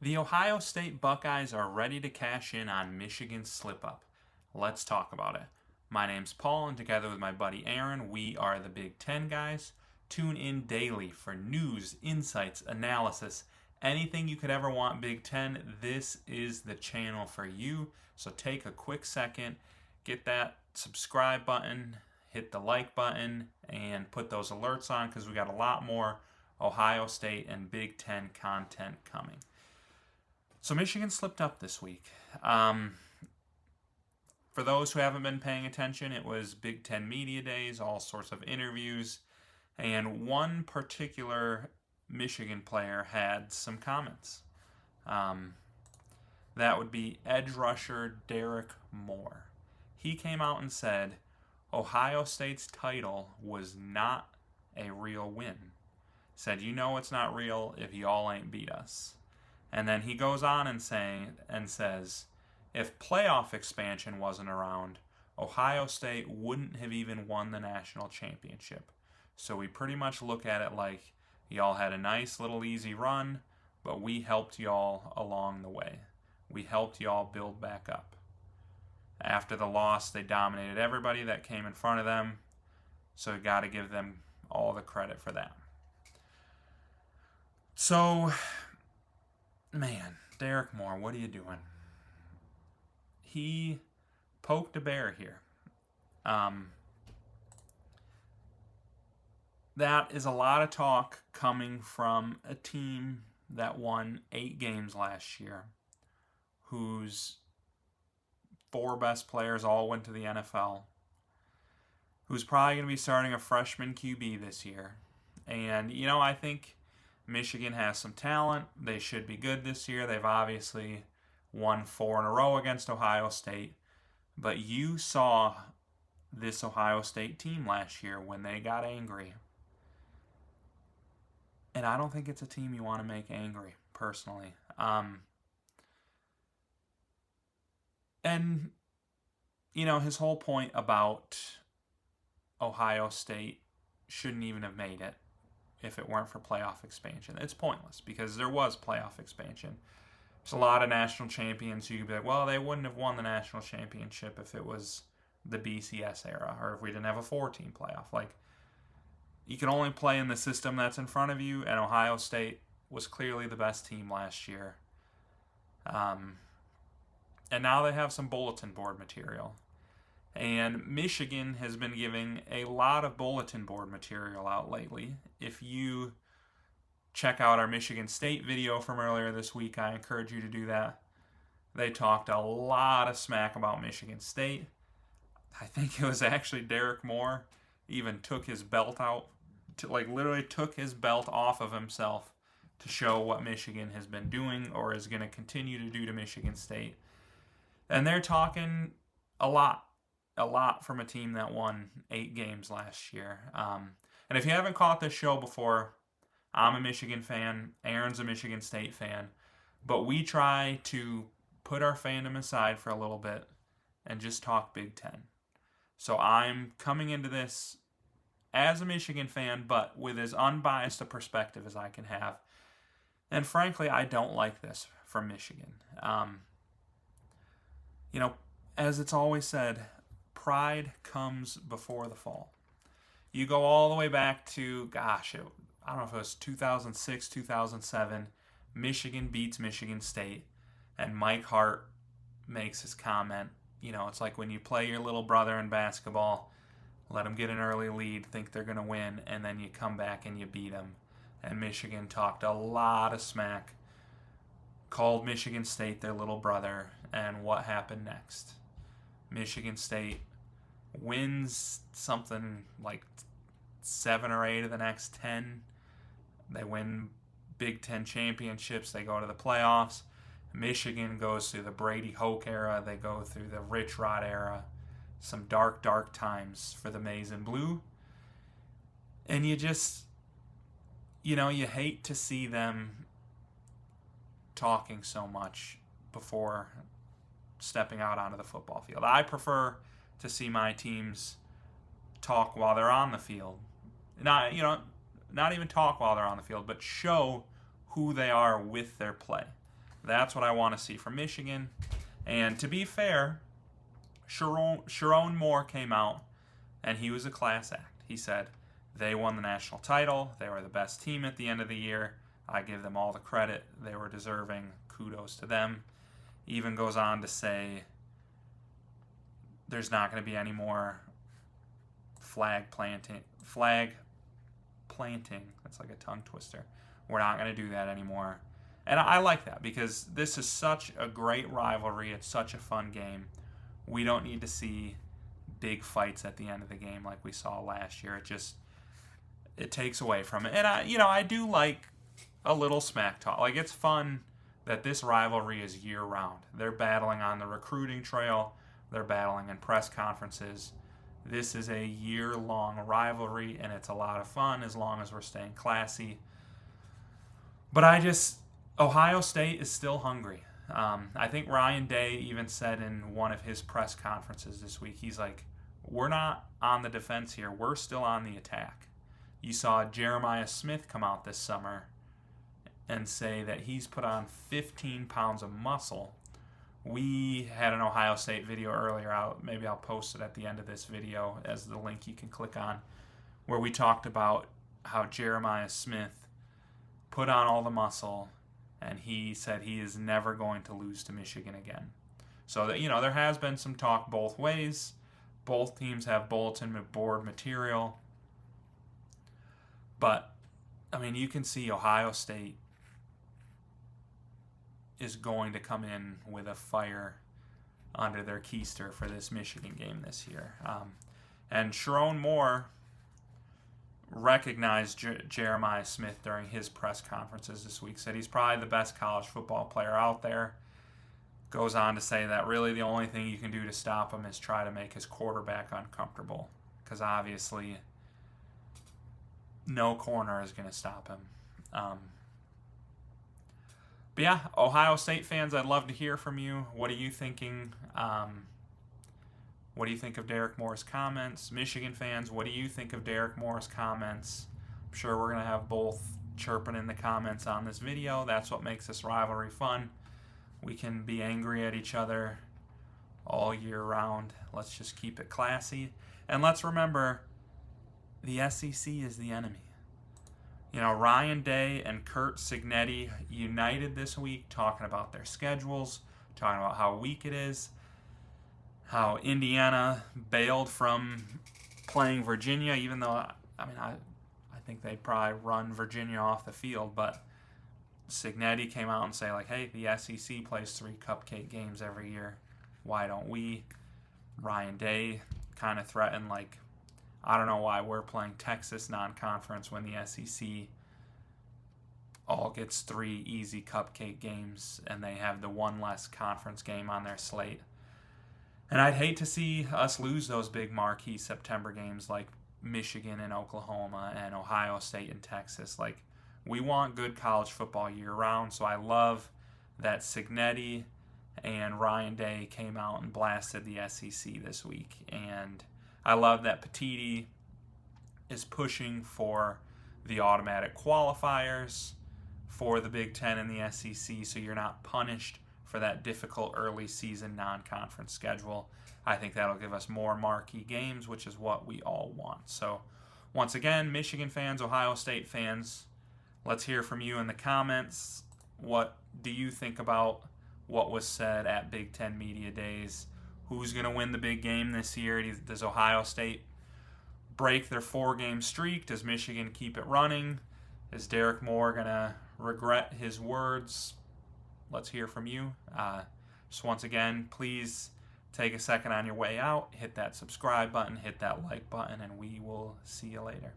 The Ohio State Buckeyes are ready to cash in on Michigan's SlipUp. Let's talk about it. My name's Paul, and together with my buddy Aaron, we are the Big Ten guys. Tune in daily for news, insights, analysis, anything you could ever want Big Ten. This is the channel for you. So take a quick second, get that subscribe button, hit the like button, and put those alerts on because we got a lot more Ohio State and Big Ten content coming. So Michigan slipped up this week. For those who haven't been paying attention, it was Big Ten Media Days, all sorts of interviews, and one particular Michigan player had some comments. That would be edge rusher Derek Moore. He came out and said Ohio State's title was not a real win. Said, you know it's not real if y'all ain't beat us. And then he goes on and says, if playoff expansion wasn't around, Ohio State wouldn't have even won the national championship. So we pretty much look at it like y'all had a nice little easy run, but we helped y'all along the way. We helped y'all build back up. After the loss, they dominated everybody that came in front of them, so you got to give them all the credit for that. So, man, Derek Moore, what are you doing? He poked a bear here. That is a lot of talk coming from a team that won 8 games last year, whose 4 best players all went to the NFL, who's probably going to be starting a freshman QB this year. And, I think Michigan has some talent. They should be good this year. They've obviously won 4 in a row against Ohio State. But you saw this Ohio State team last year when they got angry. And I don't think it's a team you want to make angry, personally. And, his whole point about Ohio State shouldn't even have made it if it weren't for playoff expansion. It's pointless because there was playoff expansion. There's a lot of national champions who could be like, well, they wouldn't have won the national championship if it was the BCS era or if we didn't have a 4-team playoff. Like, you can only play in the system that's in front of you, and Ohio State was clearly the best team last year. And now they have some bulletin board material. And Michigan has been giving a lot of bulletin board material out lately. If you check out our Michigan State video from earlier this week, I encourage you to do that. They talked a lot of smack about Michigan State. I think it was actually Derek Moore even took his belt out, literally took his belt off of himself to show what Michigan has been doing or is going to continue to do to Michigan State. And they're talking a lot from a team that won 8 games last year. And if you haven't caught this show before, I'm a Michigan fan. Aaron's a Michigan State fan. But we try to put our fandom aside for a little bit and just talk Big Ten. So I'm coming into this as a Michigan fan, but with as unbiased a perspective as I can have. And frankly, I don't like this from Michigan. As it's always said, pride comes before the fall. You go all the way back to, I don't know if it was 2006, 2007, Michigan beats Michigan State, and Mike Hart makes his comment, it's like when you play your little brother in basketball, let them get an early lead, think they're going to win, and then you come back and you beat them. And Michigan talked a lot of smack, called Michigan State their little brother, and what happened next? Michigan State wins something like 7 or 8 of the next 10. They win Big Ten championships. They go to the playoffs. Michigan goes through the Brady Hoke era. They go through the Rich Rod era. Some dark, dark times for the Maize and Blue. And you just, you hate to see them talking so much before stepping out onto the football field. I prefer to see my teams talk while they're on the field. Not even talk while they're on the field, but show who they are with their play. That's what I want to see from Michigan. And to be fair, Sharon Moore came out, and he was a class act. He said they won the national title. They were the best team at the end of the year. I give them all the credit. They were deserving. Kudos to them. Even goes on to say there's not going to be any more flag planting. That's like a tongue twister. We're not going to do that anymore. And I like that because this is such a great rivalry. It's such a fun game. We don't need to see big fights at the end of the game like we saw last year. It takes away from it. And I do like a little smack talk. Like, it's fun that this rivalry is year round. They're battling on the recruiting trail. They're battling in press conferences. This is a year-long rivalry, and it's a lot of fun as long as we're staying classy. But Ohio State is still hungry. I think Ryan Day even said in one of his press conferences this week, he's like, we're not on the defense here. We're still on the attack. You saw Jeremiah Smith come out this summer and say that he's put on 15 pounds of muscle. We had an Ohio State video earlier. Maybe I'll post it at the end of this video as the link you can click on, where we talked about how Jeremiah Smith put on all the muscle, and he said he is never going to lose to Michigan again. So that, there has been some talk both ways. Both teams have bulletin board material. But, you can see Ohio State is going to come in with a fire under their keister for this Michigan game this year. And Sharon Moore recognized Jeremiah Smith during his press conferences this week, said he's probably the best college football player out there. Goes on to say that really the only thing you can do to stop him is try to make his quarterback uncomfortable, because obviously no corner is going to stop him. But yeah, Ohio State fans, I'd love to hear from you. What are you thinking? What do you think of Derek Moore's comments? Michigan fans, what do you think of Derek Moore's comments? I'm sure we're going to have both chirping in the comments on this video. That's what makes this rivalry fun. We can be angry at each other all year round. Let's just keep it classy. And let's remember, the SEC is the enemy. Ryan Day and Curt Cignetti united this week talking about their schedules, talking about how weak it is, how Indiana bailed from playing Virginia, even though, I think they'd probably run Virginia off the field, but Cignetti came out and say, like, hey, the SEC plays 3 cupcake games every year. Why don't we? Ryan Day kind of threatened, like, I don't know why we're playing Texas non-conference when the SEC all gets 3 easy cupcake games and they have the one less conference game on their slate. And I'd hate to see us lose those big marquee September games like Michigan and Oklahoma and Ohio State and Texas. Like, we want good college football year-round, so I love that Cignetti and Ryan Day came out and blasted the SEC this week. And I love that Petiti is pushing for the automatic qualifiers for the Big Ten and the SEC, so you're not punished for that difficult early season non-conference schedule. I think that'll give us more marquee games, which is what we all want. So once again, Michigan fans, Ohio State fans, let's hear from you in the comments. What do you think about what was said at Big Ten Media Days? Who's going to win the big game this year? Does Ohio State break their 4-game streak? Does Michigan keep it running? Is Derek Moore going to regret his words? Let's hear from you. Just once again, please take a second on your way out, hit that subscribe button, hit that like button, and we will see you later.